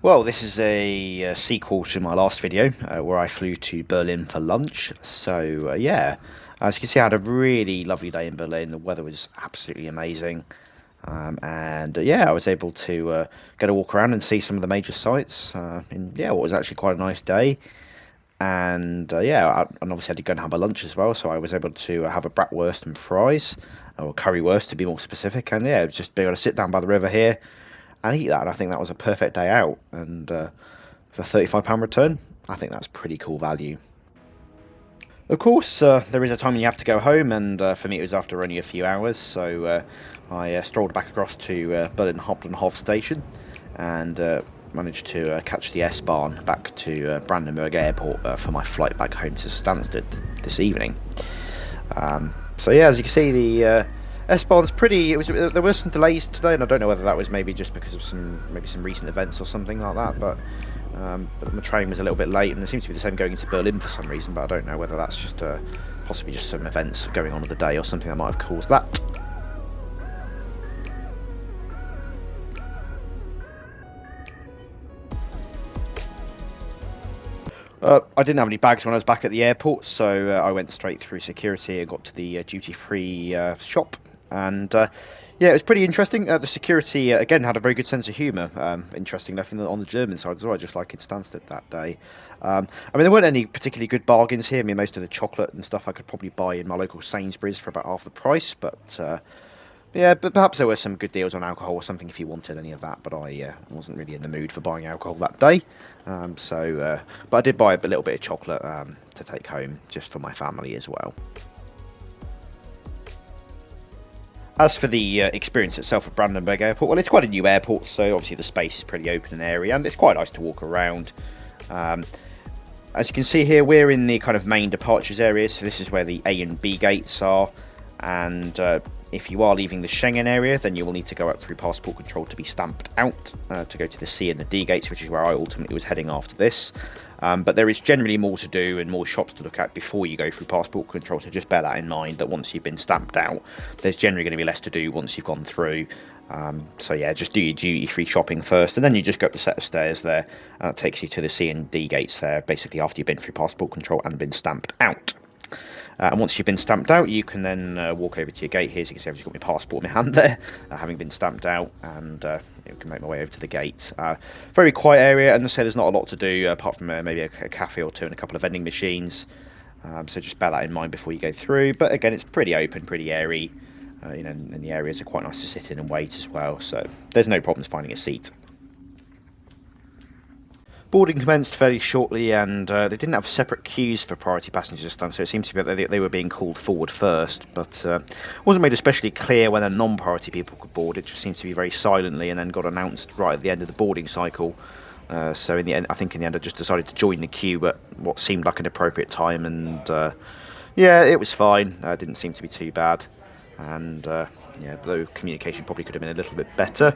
Well, this is a sequel to my last video where I flew to Berlin for lunch. Yeah, as you can see, I had a really lovely day in Berlin. The weather was absolutely amazing. Yeah, I was able to get a walk around and see some of the major sites. Yeah, what was actually quite a nice day. And obviously I did go and have a lunch as well, so I was able to have a bratwurst and fries, or currywurst to be more specific. And yeah, it was just being able to sit down by the river here and eat that. And I think that was a perfect day out. And for £35 return, I think that's pretty cool value. Of course, there is a time when you have to go home, and for me it was after only a few hours, so I strolled back across to Berlin Hauptbahnhof station and managed to catch the S-Bahn back to Brandenburg airport for my flight back home to Stansted this evening. So yeah, as you can see, the S-Bahn's pretty. There were some delays today, and I don't know whether that was maybe just because of some recent events or something like that, but my train was a little bit late, and there seems to be the same going into Berlin for some reason, but I don't know whether that's just possibly just some events going on of the day or something that might have caused that. I didn't have any bags when I was back at the airport, so I went straight through security and got to the duty-free shop. And yeah, it was pretty interesting. The security, again, had a very good sense of humour. Interesting enough on the German side as well, just like in Stansted that day. I mean, there weren't any particularly good bargains here. I mean, most of the chocolate and stuff I could probably buy in my local Sainsbury's for about half the price, but yeah, but perhaps there were some good deals on alcohol or something if you wanted any of that, but I wasn't really in the mood for buying alcohol that day. But I did buy a little bit of chocolate to take home just for my family as well. As for the experience itself at Brandenburg Airport, well, it's quite a new airport, so obviously the space is pretty open and airy, and it's quite nice to walk around. Um, as you can see here, we're in the kind of main departures area, so this is where the A and B gates are, and if you are leaving the Schengen area, then you will need to go up through passport control to be stamped out to go to the C and the D gates, which is where I ultimately was heading after this. But there is generally more to do and more shops to look at before you go through passport control, so just bear that in mind, that once you've been stamped out, there's generally going to be less to do once you've gone through. So yeah, just do your duty-free shopping first, and then you just go up the set of stairs there, and that takes you to the C and D gates there, basically after you've been through passport control and been stamped out. And once you've been stamped out, you can then walk over to your gate here. So you can see I've just got my passport in my hand there, having been stamped out, and you can make my way over to the gate. Very quiet area, and I say there's not a lot to do apart from maybe a cafe or two and a couple of vending machines. So just bear that in mind before you go through. But again, it's pretty open, pretty airy. And the areas are quite nice to sit in and wait as well. So there's no problems finding a seat. Boarding commenced fairly shortly, and they didn't have separate queues for priority passengers this time, so it seems to be that they were being called forward first, but it wasn't made especially clear when a non-priority people could board. It just seems to be very silently, and then got announced right at the end of the boarding cycle. So in the end, I think in the end I just decided to join the queue at what seemed like an appropriate time, and yeah, it was fine. Didn't seem to be too bad, and yeah, though communication probably could have been a little bit better.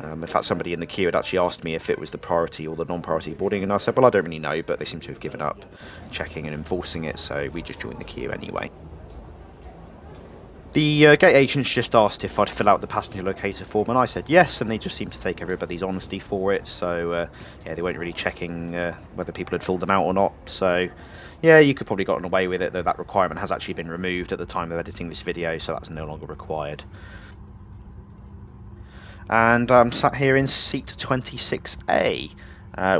In fact, somebody in the queue had actually asked me if it was the priority or the non-priority boarding, and I said, well, I don't really know, but they seem to have given up checking and enforcing it, so we just joined the queue anyway. The gate agents just asked if I'd fill out the passenger locator form, and I said yes, and they just seemed to take everybody's honesty for it, so yeah, they weren't really checking whether people had filled them out or not, so yeah, you could probably gotten away with it, though that requirement has actually been removed at the time of editing this video, so that's no longer required. And I'm sat here in seat 26A,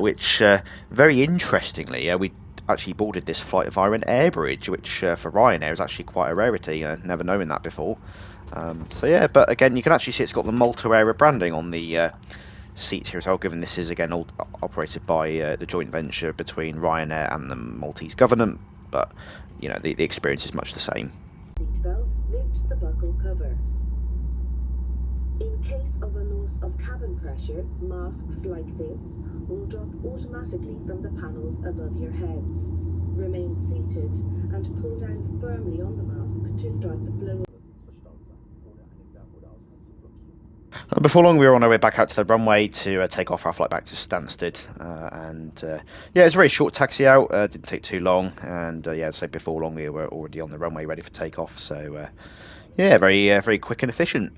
which, very interestingly, we actually boarded this flight via an air bridge, which for Ryanair is actually quite a rarity. Never known that before. So yeah, but again, you can actually see it's got the Malta Air branding on the seats here as well, given this is again all operated by the joint venture between Ryanair and the Maltese government. But you know, the experience is much the same. Seatbelt, lift the buckle cover. In case of a loss of cabin pressure, masks like this will drop automatically from the panels above your heads. Remain seated and pull down firmly on the mask to start the flow. Before long, we were on our way back out to the runway to take off our flight back to Stansted, yeah, it was a very short taxi out. Didn't take too long, and yeah, so before long we were already on the runway ready for takeoff. So yeah, very quick and efficient.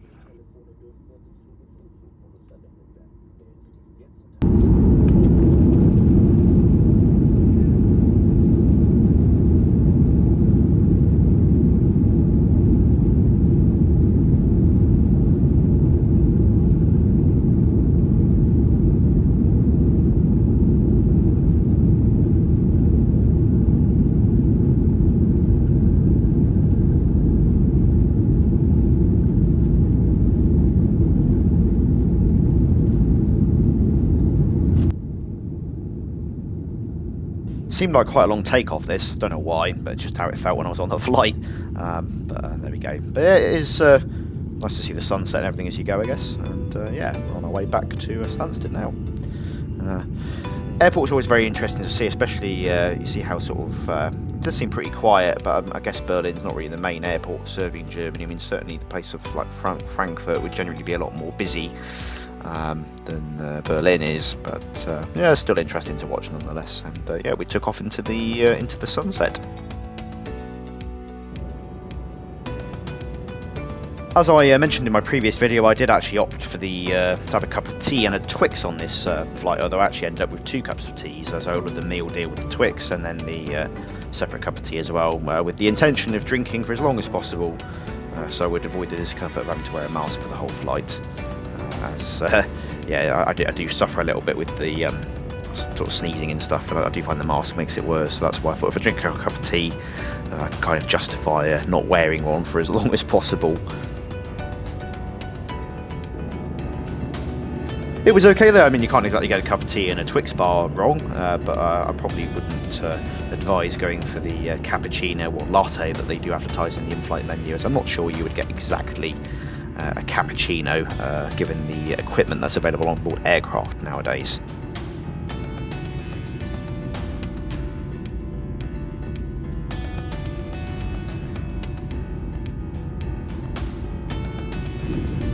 Seemed like quite a long takeoff this, don't know why, but just how it felt when I was on the flight. But there we go. But it is nice to see the sunset and everything as you go, I guess. And yeah, we're on our way back to Stansted now. Airport's always very interesting to see, especially you see how sort of it does seem pretty quiet, but I guess Berlin's not really the main airport serving Germany. I mean, certainly the place of like Frankfurt would generally be a lot more busy than Berlin is, but yeah, still interesting to watch nonetheless. And yeah, we took off into the sunset. As I mentioned in my previous video, I did actually opt for to have a cup of tea and a Twix on this flight, although I actually ended up with 2 cups of teas, as I ordered the meal deal with the Twix and then the separate cup of tea as well, with the intention of drinking for as long as possible, so I would avoid the discomfort of having to wear a mask for the whole flight. Yeah, I do suffer a little bit with the sort of sneezing and stuff, and I do find the mask makes it worse, so that's why I thought if I drink a cup of tea, I can kind of justify not wearing one for as long as possible. It was okay though. I mean, you can't exactly get a cup of tea and a Twix bar wrong, but I probably wouldn't advise going for the cappuccino or latte that they do advertise in the in-flight menu, as I'm not sure you would get exactly a cappuccino given the equipment that's available on board aircraft nowadays.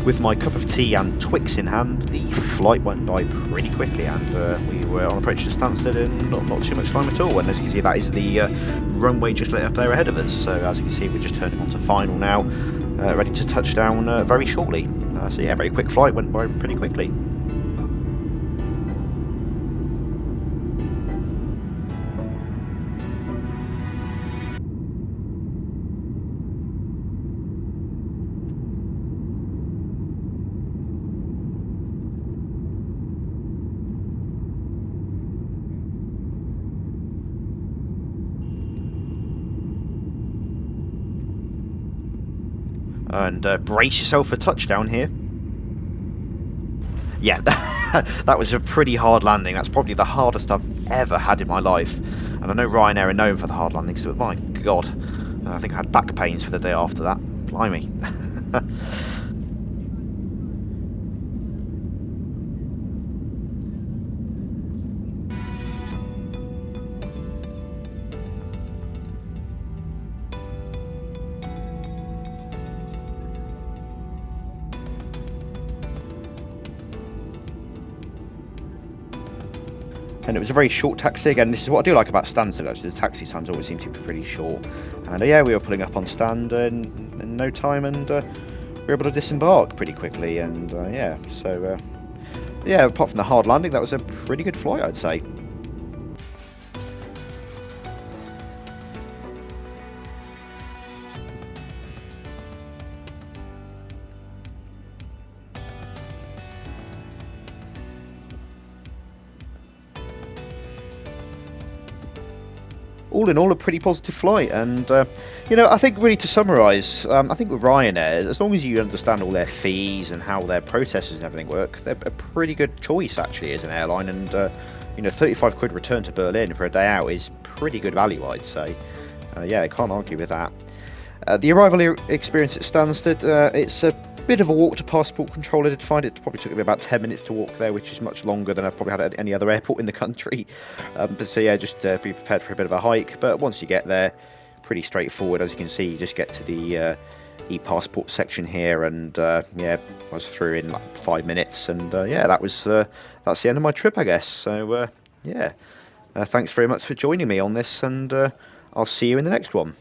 With my cup of tea and Twix in hand, the flight went by pretty quickly, and we were on approach to Stansted in not too much time at all. And as you can see, that is the runway just lit up there ahead of us. So as you can see, we just turned onto final now, ready to touch down very shortly. So yeah, very quick flight, went by pretty quickly. And brace yourself for touchdown here. Yeah, that was a pretty hard landing. That's probably the hardest I've ever had in my life. And I know Ryanair are known for the hard landings, but my god, I think I had back pains for the day after that. Blimey. And it was a very short taxi. Again, this is what I do like about Stansted, actually. The taxi times always seem to be pretty short. And yeah, we were pulling up on stand in no time, and we were able to disembark pretty quickly. And yeah, so yeah, apart from the hard landing, that was a pretty good flight, I'd say. All in all, a pretty positive flight, and you know, I think really to summarise, I think with Ryanair, as long as you understand all their fees and how their processes and everything work, they're a pretty good choice actually as an airline. And you know, 35 quid return to Berlin for a day out is pretty good value, I'd say. Yeah, I can't argue with that. The arrival experience at Stansted, it's a bit of a walk to passport control. I did find it probably took me about 10 minutes to walk there, which is much longer than I've probably had at any other airport in the country. But so yeah, just be prepared for a bit of a hike. But once you get there, pretty straightforward. As you can see, you just get to the e-passport section here, and yeah, I was through in like 5 minutes, and yeah, that's the end of my trip, I guess. So yeah, thanks very much for joining me on this, and I'll see you in the next one.